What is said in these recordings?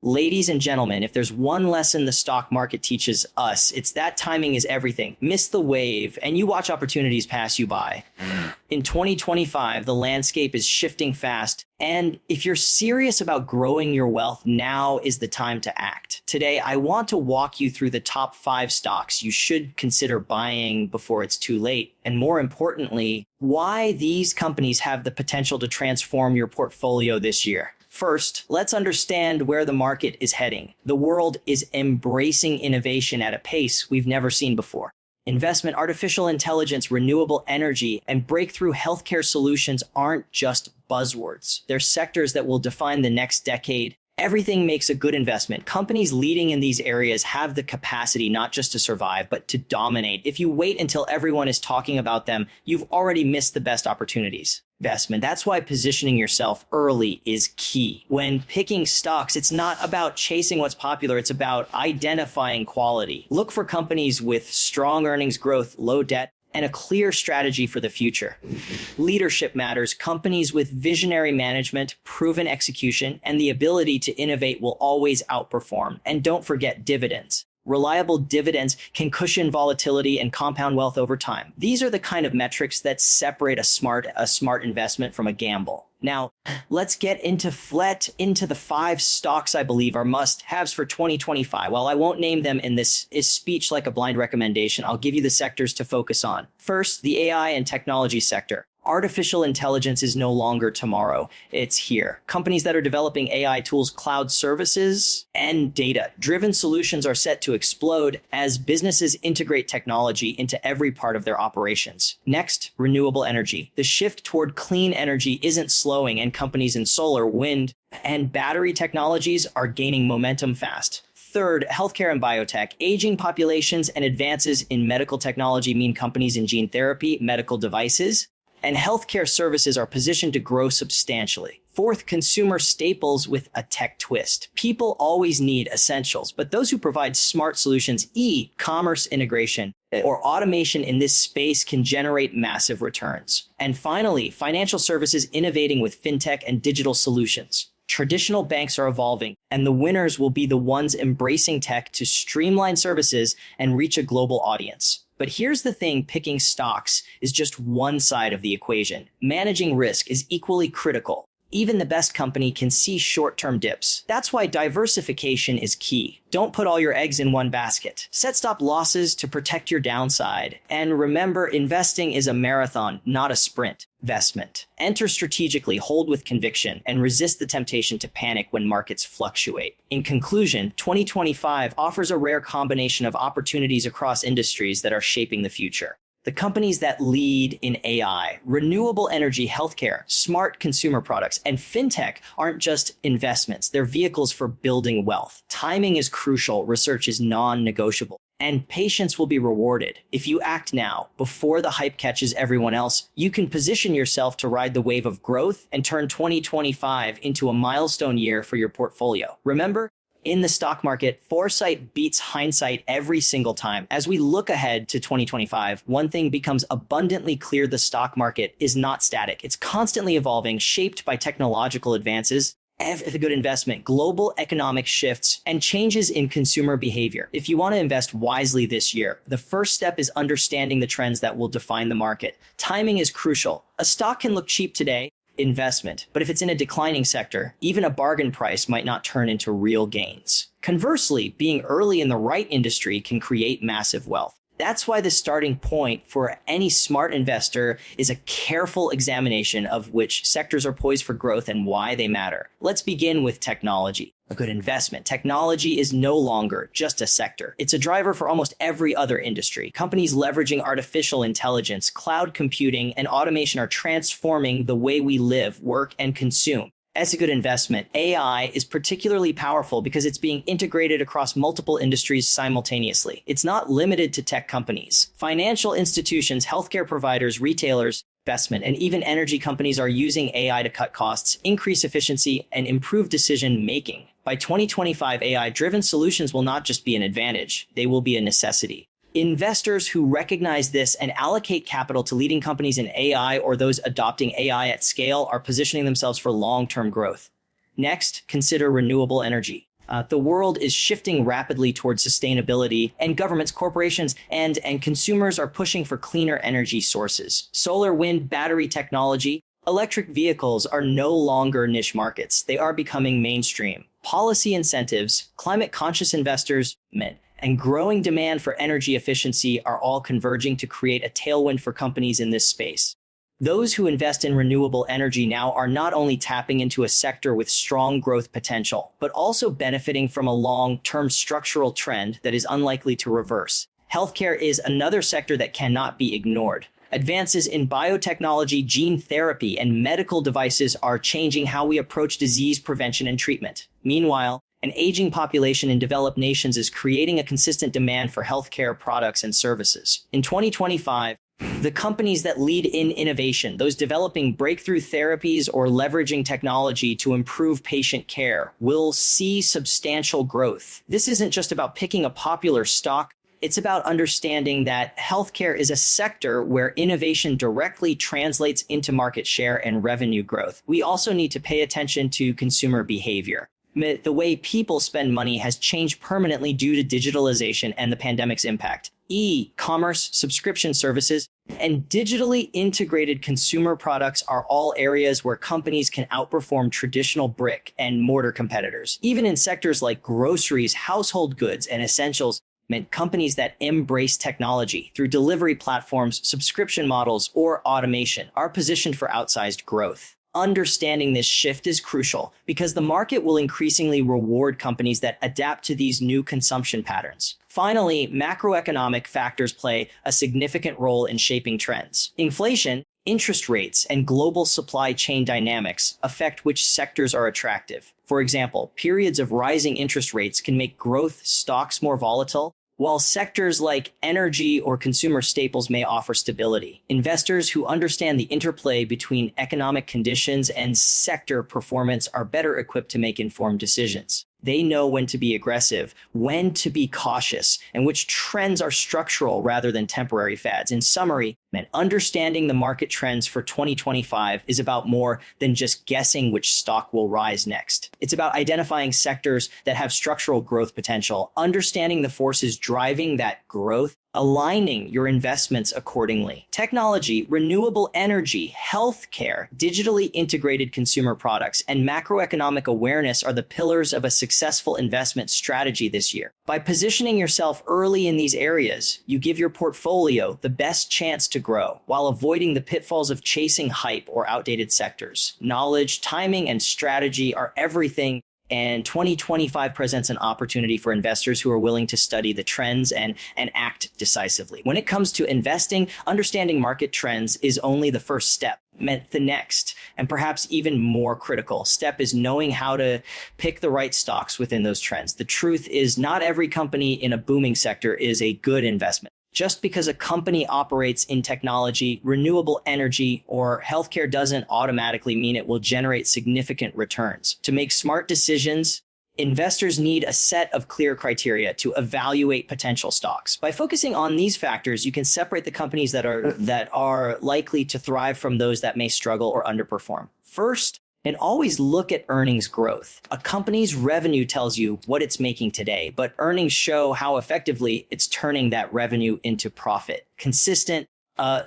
Ladies and gentlemen, if there's one lesson the stock market teaches us, it's that timing is everything. Miss the wave and you watch opportunities pass you by. In 2025, the landscape is shifting fast. And if you're serious about growing your wealth, now is the time to act. Today, I want to walk you through the top 5 stocks you should consider buying before it's too late. And more importantly, why these companies have the potential to transform your portfolio this year. First, let's understand where the market is heading. The world is embracing innovation at a pace we've never seen before. Investment, artificial intelligence, renewable energy, and breakthrough healthcare solutions aren't just buzzwords. They're sectors that will define the next decade. Everything makes a good investment. Companies leading in these areas have the capacity not just to survive, but to dominate. If you wait until everyone is talking about them, you've already missed the best opportunities. Investment. That's why positioning yourself early is key. When picking stocks, it's not about chasing what's popular. It's about identifying quality. Look for companies with strong earnings growth, low debt, and a clear strategy for the future. Leadership matters. Companies with visionary management, proven execution, and the ability to innovate will always outperform. And don't forget dividends. Reliable dividends can cushion volatility and compound wealth over time. These are the kind of metrics that separate a smart investment from a gamble. Now, let's get into the 5 stocks I believe are must-haves for 2025. While I won't name them in this speech like a blind recommendation, I'll give you the sectors to focus on. First, the AI and technology sector. Artificial intelligence is no longer tomorrow. It's here. Companies that are developing AI tools, cloud services, and data-driven solutions are set to explode as businesses integrate technology into every part of their operations. Next, renewable energy. The shift toward clean energy isn't slowing, and companies in solar, wind, and battery technologies are gaining momentum fast. Third, healthcare and biotech. Aging populations and advances in medical technology mean companies in gene therapy, medical devices, and healthcare services are positioned to grow substantially. Fourth, consumer staples with a tech twist. People always need essentials, but those who provide smart solutions, e-commerce integration, or automation in this space can generate massive returns. And finally, financial services innovating with fintech and digital solutions. Traditional banks are evolving, and the winners will be the ones embracing tech to streamline services and reach a global audience. But here's the thing, picking stocks is just one side of the equation. Managing risk is equally critical. Even the best company can see short-term dips. That's why diversification is key. Don't put all your eggs in one basket. Set stop losses to protect your downside. And remember, investing is a marathon, not a sprint. Investment. Enter strategically, hold with conviction, and resist the temptation to panic when markets fluctuate. In conclusion, 2025 offers a rare combination of opportunities across industries that are shaping the future. The companies that lead in AI, renewable energy, healthcare, smart consumer products, and fintech aren't just investments. They're vehicles for building wealth. Timing is crucial. Research is non-negotiable. And patience will be rewarded. If you act now, before the hype catches everyone else, you can position yourself to ride the wave of growth and turn 2025 into a milestone year for your portfolio. Remember, in the stock market, foresight beats hindsight every single time. As we look ahead to 2025, one thing becomes abundantly clear: the stock market is not static. It's constantly evolving, shaped by technological advances, a good investment, global economic shifts, and changes in consumer behavior. If you want to invest wisely this year, the first step is understanding the trends that will define the market. Timing is crucial. A stock can look cheap today, investment, but if it's in a declining sector, even a bargain price might not turn into real gains. Conversely, being early in the right industry can create massive wealth. That's why the starting point for any smart investor is a careful examination of which sectors are poised for growth and why they matter. Let's begin with technology. A good investment. Technology is no longer just a sector. It's a driver for almost every other industry. Companies leveraging artificial intelligence, cloud computing, and automation are transforming the way we live, work, and consume. As a good investment, AI is particularly powerful because it's being integrated across multiple industries simultaneously. It's not limited to tech companies. Financial institutions, healthcare providers, retailers, investment, and even energy companies are using AI to cut costs, increase efficiency, and improve decision-making. By 2025, AI-driven solutions will not just be an advantage, they will be a necessity. Investors who recognize this and allocate capital to leading companies in AI or those adopting AI at scale are positioning themselves for long-term growth. Next, consider renewable energy. The world is shifting rapidly towards sustainability, and governments, corporations, and consumers are pushing for cleaner energy sources. Solar, wind, battery technology, electric vehicles are no longer niche markets. They are becoming mainstream. Policy incentives, climate-conscious investors, and growing demand for energy efficiency are all converging to create a tailwind for companies in this space. Those who invest in renewable energy now are not only tapping into a sector with strong growth potential, but also benefiting from a long-term structural trend that is unlikely to reverse. Healthcare is another sector that cannot be ignored. Advances in biotechnology, gene therapy, and medical devices are changing how we approach disease prevention and treatment. Meanwhile, an aging population in developed nations is creating a consistent demand for healthcare products and services. In 2025, the companies that lead in innovation, those developing breakthrough therapies or leveraging technology to improve patient care, will see substantial growth. This isn't just about picking a popular stock. It's about understanding that healthcare is a sector where innovation directly translates into market share and revenue growth. We also need to pay attention to consumer behavior. The way people spend money has changed permanently due to digitalization and the pandemic's impact. E-commerce, subscription services, and digitally integrated consumer products are all areas where companies can outperform traditional brick and mortar competitors. Even in sectors like groceries, household goods, and essentials, companies that embrace technology through delivery platforms, subscription models, or automation are positioned for outsized growth. Understanding this shift is crucial because the market will increasingly reward companies that adapt to these new consumption patterns. Finally, macroeconomic factors play a significant role in shaping trends. Inflation, interest rates, and global supply chain dynamics affect which sectors are attractive. For example, periods of rising interest rates can make growth stocks more volatile, while sectors like energy or consumer staples may offer stability. Investors who understand the interplay between economic conditions and sector performance are better equipped to make informed decisions. They know when to be aggressive, when to be cautious, and which trends are structural rather than temporary fads. In summary, understanding the market trends for 2025 is about more than just guessing which stock will rise next. It's about identifying sectors that have structural growth potential, understanding the forces driving that growth, aligning your investments accordingly. Technology, renewable energy, healthcare, digitally integrated consumer products, and macroeconomic awareness are the pillars of a successful investment strategy this year. By positioning yourself early in these areas, you give your portfolio the best chance to grow while avoiding the pitfalls of chasing hype or outdated sectors. Knowledge, timing, and strategy are everything. And 2025 presents an opportunity for investors who are willing to study the trends and act decisively. When it comes to investing, understanding market trends is only the first step. The next, and perhaps even more critical step, is knowing how to pick the right stocks within those trends. The truth is, not every company in a booming sector is a good investment. Just because a company operates in technology, renewable energy, or healthcare doesn't automatically mean it will generate significant returns. To make smart decisions, investors need a set of clear criteria to evaluate potential stocks. By focusing on these factors, you can separate the companies that are likely to thrive from those that may struggle or underperform. First, and always look at earnings growth. A company's revenue tells you what it's making today, but earnings show how effectively it's turning that revenue into profit. Consistent,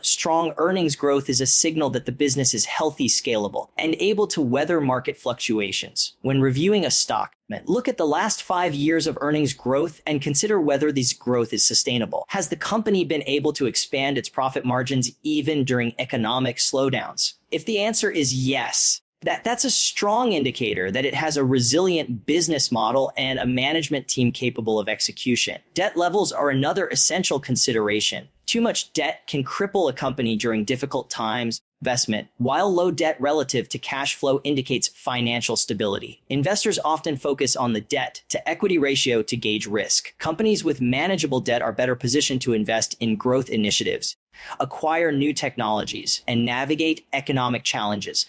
strong earnings growth is a signal that the business is healthy, scalable, and able to weather market fluctuations. When reviewing a stock, look at the last 5 years of earnings growth and consider whether this growth is sustainable. Has the company been able to expand its profit margins even during economic slowdowns? If the answer is yes, that's a strong indicator that it has a resilient business model and a management team capable of execution. Debt levels are another essential consideration. Too much debt can cripple a company during difficult times. Investment, while low debt relative to cash flow, indicates financial stability. Investors often focus on the debt to equity ratio to gauge risk. Companies with manageable debt are better positioned to invest in growth initiatives, acquire new technologies, and navigate economic challenges.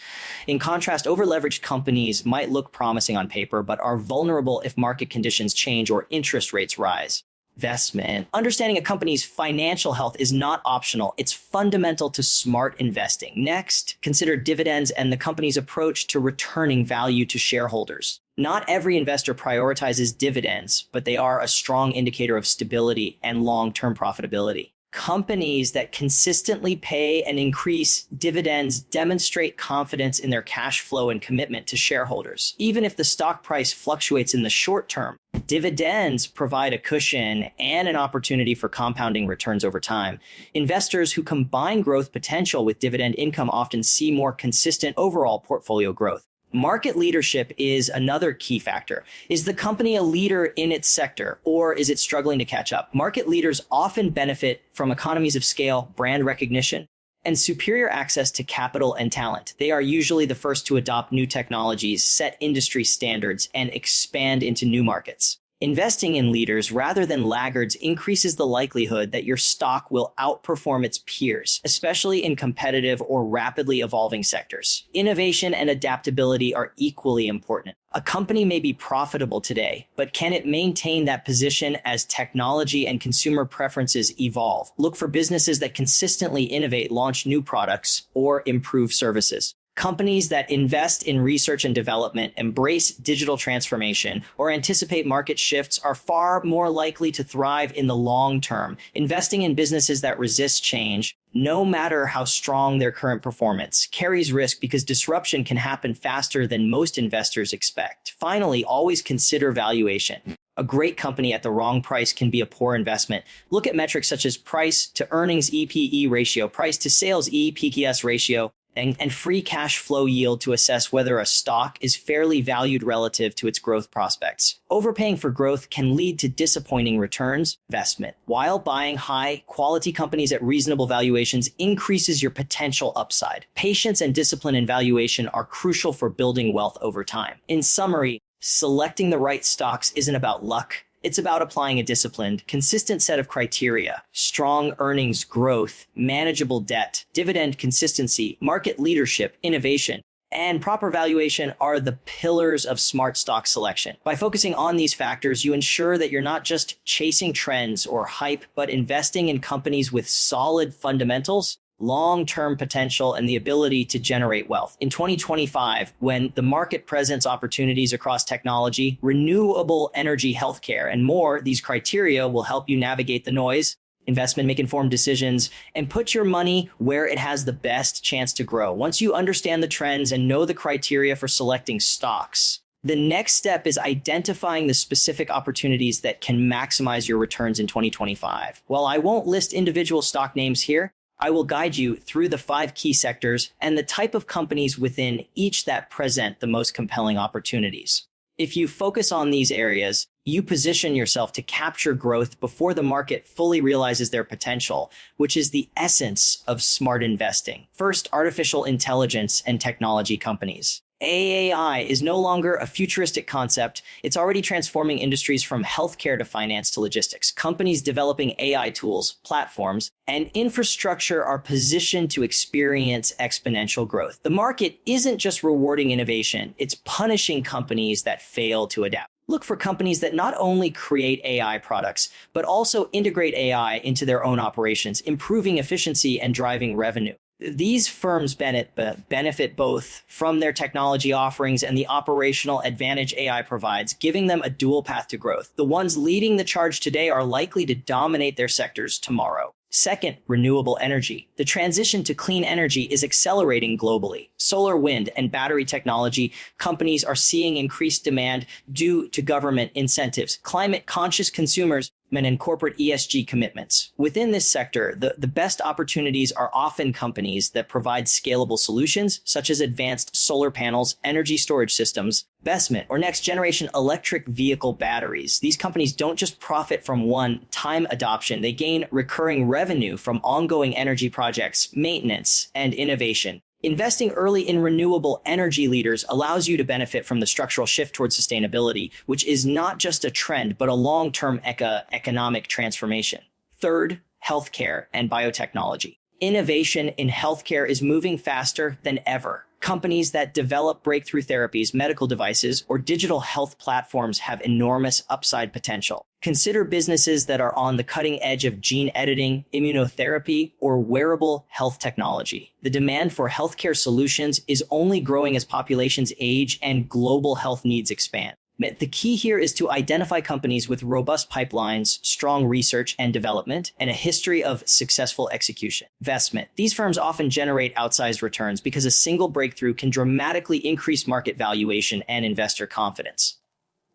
In contrast, overleveraged companies might look promising on paper, but are vulnerable if market conditions change or interest rates rise. investment. Understanding a company's financial health is not optional. It's fundamental to smart investing. Next, consider dividends and the company's approach to returning value to shareholders. Not every investor prioritizes dividends, but they are a strong indicator of stability and long-term profitability. Companies that consistently pay and increase dividends demonstrate confidence in their cash flow and commitment to shareholders. Even if the stock price fluctuates in the short term, dividends provide a cushion and an opportunity for compounding returns over time. Investors who combine growth potential with dividend income often see more consistent overall portfolio growth. Market leadership is another key factor. Is the company a leader in its sector, or is it struggling to catch up? Market leaders often benefit from economies of scale, brand recognition, and superior access to capital and talent. They are usually the first to adopt new technologies, set industry standards, and expand into new markets. Investing in leaders rather than laggards increases the likelihood that your stock will outperform its peers, especially in competitive or rapidly evolving sectors. Innovation and adaptability are equally important. A company may be profitable today, but can it maintain that position as technology and consumer preferences evolve? Look for businesses that consistently innovate, launch new products, or improve services. Companies that invest in research and development, embrace digital transformation, or anticipate market shifts are far more likely to thrive in the long term. Investing in businesses that resist change, no matter how strong their current performance, carries risk because disruption can happen faster than most investors expect. Finally, always consider valuation. A great company at the wrong price can be a poor investment. Look at metrics such as price to earnings EPE ratio, price to sales EPS ratio, and free cash flow yield to assess whether a stock is fairly valued relative to its growth prospects. Overpaying for growth can lead to disappointing returns. Investment, while buying high-quality companies at reasonable valuations increases your potential upside. Patience and discipline in valuation are crucial for building wealth over time. In summary, selecting the right stocks isn't about luck. It's about applying a disciplined, consistent set of criteria: strong earnings growth, manageable debt, dividend consistency, market leadership, innovation, and proper valuation are the pillars of smart stock selection. By focusing on these factors, you ensure that you're not just chasing trends or hype, but investing in companies with solid fundamentals, long-term potential, and the ability to generate wealth. In 2025, when the market presents opportunities across technology, renewable energy, healthcare, and more, these criteria will help you navigate the noise, investment, make informed decisions, and put your money where it has the best chance to grow. Once you understand the trends and know the criteria for selecting stocks, the next step is identifying the specific opportunities that can maximize your returns in 2025. While I won't list individual stock names here, I will guide you through the 5 key sectors and the type of companies within each that present the most compelling opportunities. If you focus on these areas, you position yourself to capture growth before the market fully realizes their potential, which is the essence of smart investing. First, artificial intelligence and technology companies. AI is no longer a futuristic concept. It's already transforming industries from healthcare to finance to logistics. Companies developing AI tools, platforms, and infrastructure are positioned to experience exponential growth. The market isn't just rewarding innovation, it's punishing companies that fail to adapt. Look for companies that not only create AI products, but also integrate AI into their own operations, improving efficiency and driving revenue. These firms benefit both from their technology offerings and the operational advantage AI provides, giving them a dual path to growth. The ones leading the charge today are likely to dominate their sectors tomorrow. Second, renewable energy. The transition to clean energy is accelerating globally. Solar, wind, and battery technology companies are seeing increased demand due to government incentives, climate-conscious consumers, and corporate ESG commitments. Within this sector, the best opportunities are often companies that provide scalable solutions, such as advanced solar panels, energy storage systems, investment, or next-generation electric vehicle batteries. These companies don't just profit from one-time adoption. They gain recurring revenue from ongoing energy projects, maintenance, and innovation. Investing early in renewable energy leaders allows you to benefit from the structural shift towards sustainability, which is not just a trend, but a long-term economic transformation. Third, healthcare and biotechnology. Innovation in healthcare is moving faster than ever. Companies that develop breakthrough therapies, medical devices, or digital health platforms have enormous upside potential. Consider businesses that are on the cutting edge of gene editing, immunotherapy, or wearable health technology. The demand for healthcare solutions is only growing as populations age and global health needs expand. The key here is to identify companies with robust pipelines, strong research and development, and a history of successful execution. Investment. These firms often generate outsized returns because a single breakthrough can dramatically increase market valuation and investor confidence.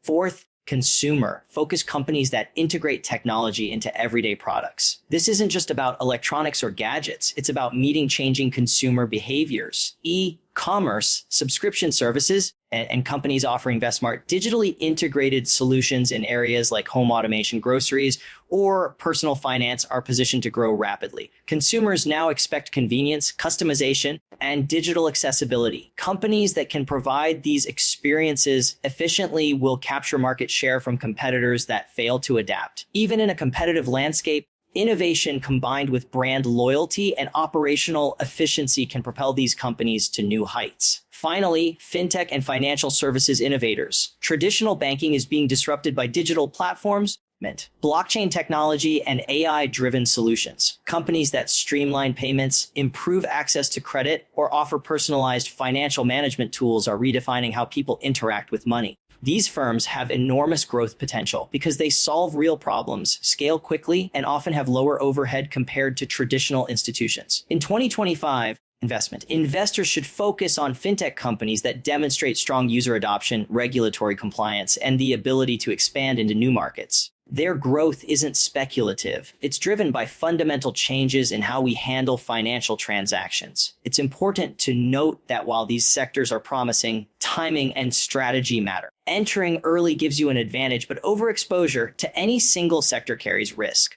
Fourth, consumer. Focus companies that integrate technology into everyday products. This isn't just about electronics or gadgets. It's about meeting changing consumer behaviors. E-commerce, subscription services, and companies offering smart, digitally integrated solutions in areas like home automation, groceries, or personal finance are positioned to grow rapidly. Consumers now expect convenience, customization, and digital accessibility. Companies that can provide these experiences efficiently will capture market share from competitors that fail to adapt. Even in a competitive landscape, innovation combined with brand loyalty and operational efficiency can propel these companies to new heights. Finally, fintech and financial services innovators. Traditional banking is being disrupted by digital platforms, blockchain technology, and AI-driven solutions. Companies that streamline payments, improve access to credit, or offer personalized financial management tools are redefining how people interact with money. These firms have enormous growth potential because they solve real problems, scale quickly, and often have lower overhead compared to traditional institutions. In 2025, investors should focus on fintech companies that demonstrate strong user adoption, regulatory compliance, and the ability to expand into new markets. Their growth isn't speculative. It's driven by fundamental changes in how we handle financial transactions. It's important to note that while these sectors are promising, timing and strategy matter. Entering early gives you an advantage, but overexposure to any single sector carries risk.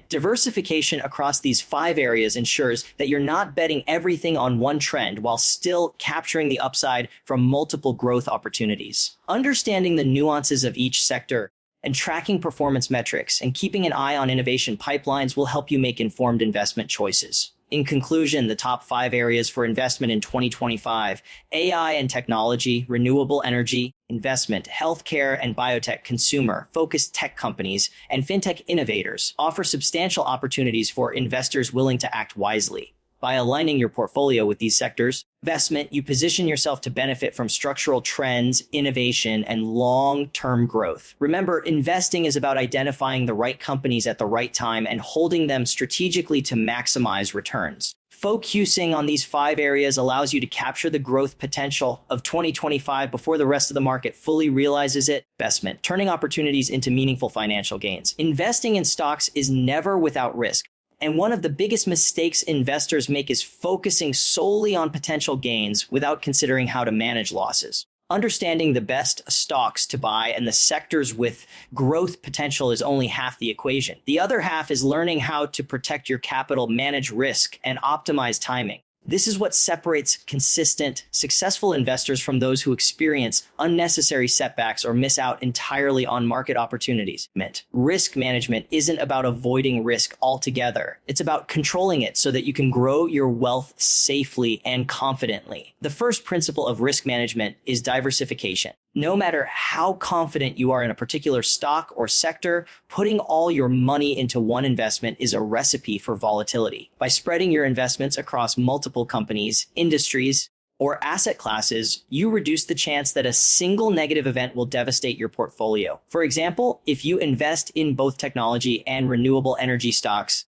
Diversification across these 5 areas ensures that you're not betting everything on one trend while still capturing the upside from multiple growth opportunities. Understanding the nuances of each sector and tracking performance metrics and keeping an eye on innovation pipelines will help you make informed investment choices. In conclusion, the top 5 areas for investment in 2025, AI and technology, renewable energy, investment, healthcare and biotech, consumer, focused tech companies, and fintech innovators offer substantial opportunities for investors willing to act wisely. By aligning your portfolio with these sectors, you position yourself to benefit from structural trends, innovation, and long-term growth. Remember, investing is about identifying the right companies at the right time and holding them strategically to maximize returns. Focusing on these 5 areas allows you to capture the growth potential of 2025 before the rest of the market fully realizes it. Turning opportunities into meaningful financial gains. Investing in stocks is never without risk. And one of the biggest mistakes investors make is focusing solely on potential gains without considering how to manage losses. Understanding the best stocks to buy and the sectors with growth potential is only half the equation. The other half is learning how to protect your capital, manage risk, and optimize timing. This is what separates consistent, successful investors from those who experience unnecessary setbacks or miss out entirely on market opportunities. Risk management isn't about avoiding risk altogether. It's about controlling it so that you can grow your wealth safely and confidently. The first principle of risk management is diversification. No matter how confident you are in a particular stock or sector, putting all your money into one investment is a recipe for volatility. By spreading your investments across multiple companies, industries, or asset classes, you reduce the chance that a single negative event will devastate your portfolio. For example, if you invest in both technology and renewable energy stocks,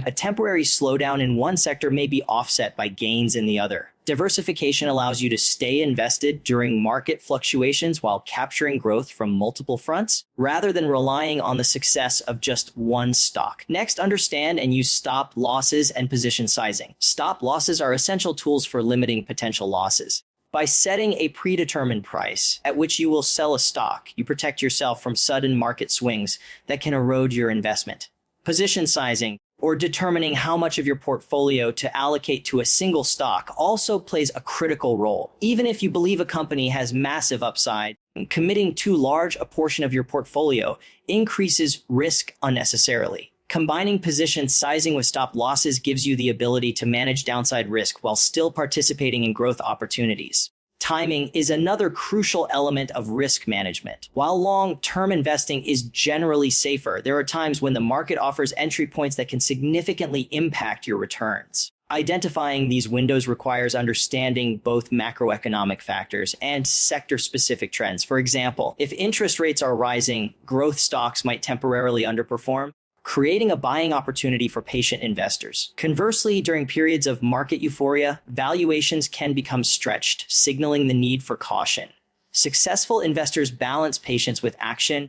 a temporary slowdown in one sector may be offset by gains in the other. Diversification allows you to stay invested during market fluctuations while capturing growth from multiple fronts, rather than relying on the success of just one stock. Next, understand and use stop losses and position sizing. Stop losses are essential tools for limiting potential losses. By setting a predetermined price at which you will sell a stock, you protect yourself from sudden market swings that can erode your investment. Position sizing, or determining how much of your portfolio to allocate to a single stock, also plays a critical role. Even if you believe a company has massive upside, committing too large a portion of your portfolio increases risk unnecessarily. Combining position sizing with stop losses gives you the ability to manage downside risk while still participating in growth opportunities. Timing is another crucial element of risk management. While long-term investing is generally safer, there are times when the market offers entry points that can significantly impact your returns. Identifying these windows requires understanding both macroeconomic factors and sector-specific trends. For example, if interest rates are rising, growth stocks might temporarily underperform, creating a buying opportunity for patient investors. Conversely, during periods of market euphoria, valuations can become stretched, signaling the need for caution. Successful investors balance patience with action,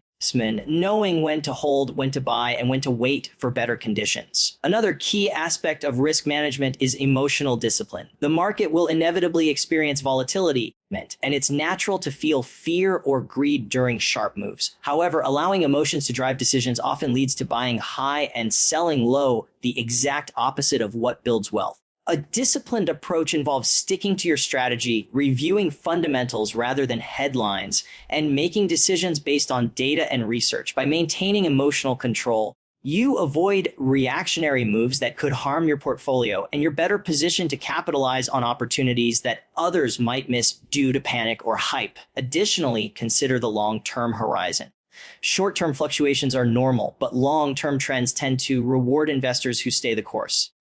knowing when to hold, when to buy, and when to wait for better conditions. Another key aspect of risk management is emotional discipline. The market will inevitably experience volatility, and it's natural to feel fear or greed during sharp moves. However, allowing emotions to drive decisions often leads to buying high and selling low, the exact opposite of what builds wealth. A disciplined approach involves sticking to your strategy, reviewing fundamentals rather than headlines, and making decisions based on data and research. By maintaining emotional control, you avoid reactionary moves that could harm your portfolio, and you're better positioned to capitalize on opportunities that others might miss due to panic or hype. Additionally, consider the long-term horizon. Short-term fluctuations are normal, but long-term trends tend to reward investors who stay the course.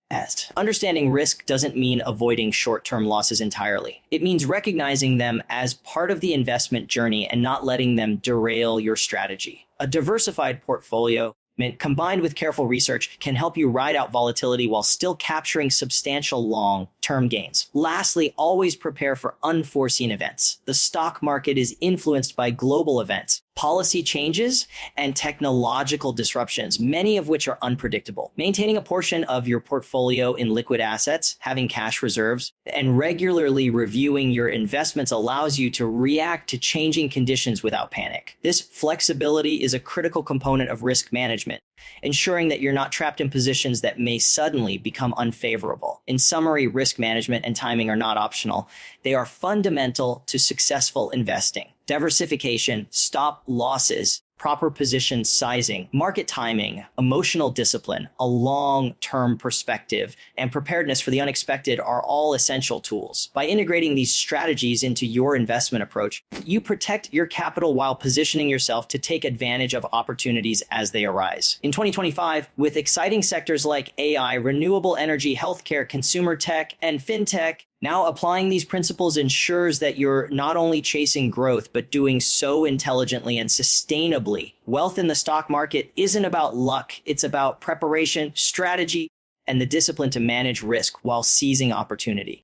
Understanding risk doesn't mean avoiding short-term losses entirely. It means recognizing them as part of the investment journey and not letting them derail your strategy. A diversified portfolio, combined with careful research, can help you ride out volatility while still capturing substantial long-term gains. Lastly, always prepare for unforeseen events. The stock market is influenced by global events, policy changes, and technological disruptions, many of which are unpredictable. Maintaining a portion of your portfolio in liquid assets, having cash reserves, and regularly reviewing your investments allows you to react to changing conditions without panic. This flexibility is a critical component of risk management, ensuring that you're not trapped in positions that may suddenly become unfavorable. In summary, risk management and timing are not optional. They are fundamental to successful investing. Diversification, stop losses, proper position sizing, market timing, emotional discipline, a long-term perspective, and preparedness for the unexpected are all essential tools. By integrating these strategies into your investment approach, you protect your capital while positioning yourself to take advantage of opportunities as they arise. In 2025, with exciting sectors like AI, renewable energy, healthcare, consumer tech, and fintech, now applying these principles ensures that you're not only chasing growth, but doing so intelligently and sustainably. Wealth in the stock market isn't about luck. It's about preparation, strategy, and the discipline to manage risk while seizing opportunity.